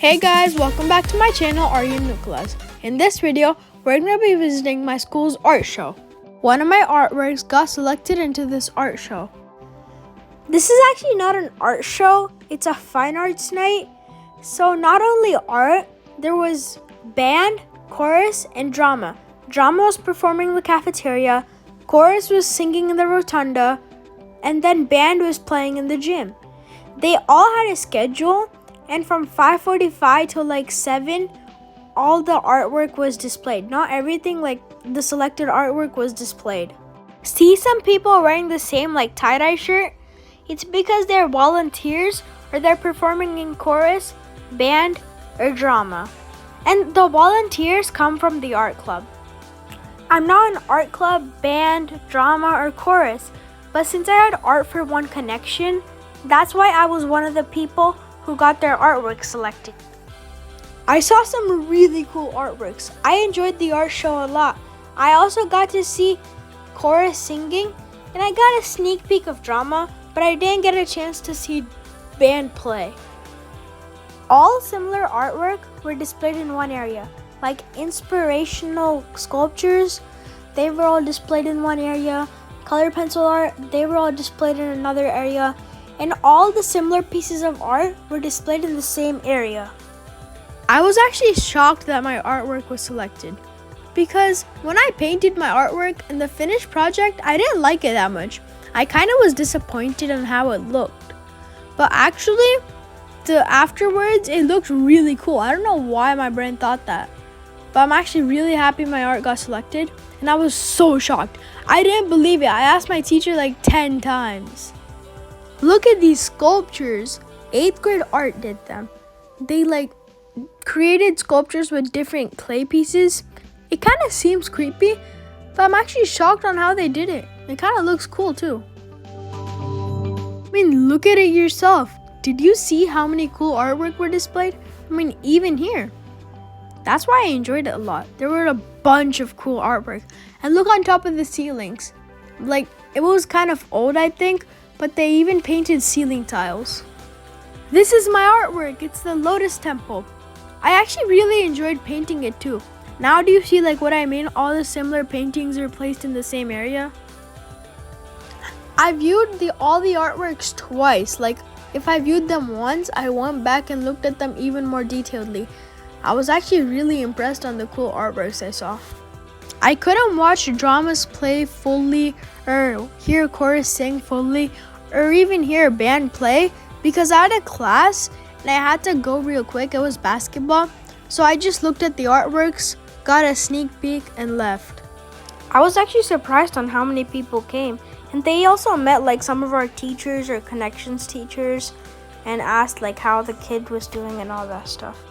Hey guys, welcome back to my channel, Aaryan Nukala. In this video, we're going to be visiting my school's art show. One of my artworks got selected into this art show. This is actually not an art show, it's a fine arts night. So not only art, there was band, chorus, and drama. Drama was performing in the cafeteria, chorus was singing in the rotunda, and then band was playing in the gym. They all had a schedule, and from 5:45 till like 7, all the artwork was displayed. Not everything, like the selected artwork was displayed. See some people wearing the same like tie-dye shirt? It's because they're volunteers or they're performing in chorus, band, or drama. And the volunteers come from the art club. I'm not an art club, band, drama, or chorus, but since I had Art for One connection, that's why I was one of the people who got their artwork selected. I saw some really cool artworks. I enjoyed the art show a lot. I also got to see chorus singing, and I got a sneak peek of drama, but I didn't get a chance to see band play. All similar artwork were displayed in one area, like inspirational sculptures, they were all displayed in one area. Color pencil art, they were all displayed in another area. And all the similar pieces of art were displayed in the same area. I was actually shocked that my artwork was selected because when I painted my artwork in the finished project, I didn't like it that much. I kind of was disappointed on how it looked. But actually, afterwards, it looked really cool. I don't know why my brain thought that. But I'm actually really happy my art got selected, and I was so shocked. I didn't believe it. I asked my teacher like 10 times. Look at these sculptures. 8th grade art did them. They like created sculptures with different clay pieces. It kind of seems creepy, but I'm actually shocked on how they did it. It kind of looks cool too. I mean, look at it yourself. Did you see how many cool artwork were displayed? I mean, even here. That's why I enjoyed it a lot. There were a bunch of cool artwork. And look on top of the ceilings. Like, it was kind of old, I think, but they even painted ceiling tiles. This is my artwork. It's the Lotus Temple. I actually really enjoyed painting it too. Now do you see like what I mean? All the similar paintings are placed in the same area. I viewed all the artworks twice. Like if I viewed them once, I went back and looked at them even more detailedly. I was actually really impressed on the cool artworks I saw. I couldn't watch dramas play fully or hear chorus sing fully or even hear a band play because I had a class and I had to go real quick. It was basketball. So I just looked at the artworks, got a sneak peek, and left. I was actually surprised on how many people came. And they also met like some of our teachers or connections teachers and asked like how the kid was doing and all that stuff.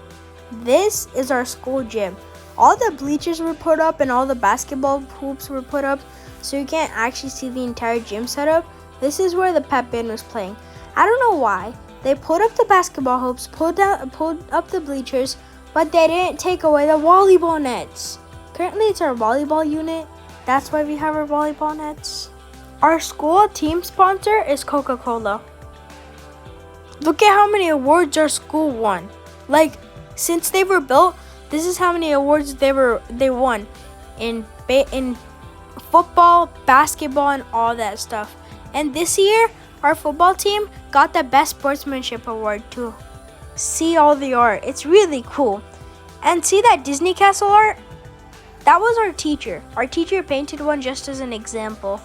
This is our school gym. All the bleachers were put up and all the basketball hoops were put up, so you can't actually see the entire gym setup. This is where the pep band was playing. I don't know why. They put up the basketball hoops, pulled up the bleachers, but they didn't take away the volleyball nets. Currently it's our volleyball unit. That's why we have our volleyball nets. Our school team sponsor is Coca-Cola. Look at how many awards our school won. Like, since they were built, this is how many awards they won in football, basketball, and all that stuff. And this year, our football team got the Best Sportsmanship Award too. See all the art. It's really cool. And see that Disney Castle art? That was our teacher. Our teacher painted one just as an example.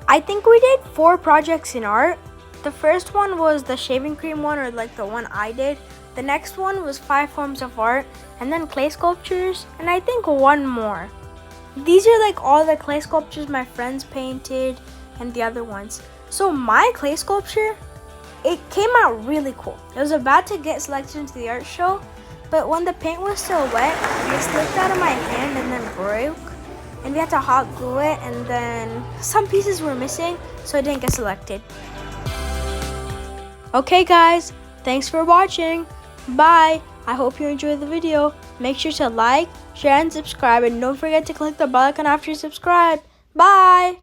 I think we did 4 projects in art. The first one was the shaving cream one, or like the one I did. The next one was 5 forms of art, and then clay sculptures, and I think one more. These are like all the clay sculptures my friends painted and the other ones. So my clay sculpture, it came out really cool. It was about to get selected into the art show, but when the paint was still wet, it slipped out of my hand and then broke. And we had to hot glue it, and then some pieces were missing, so it didn't get selected. Okay guys, thanks for watching. Bye! I hope you enjoyed the video. Make sure to like, share, and subscribe, and don't forget to click the bell icon after you subscribe. Bye!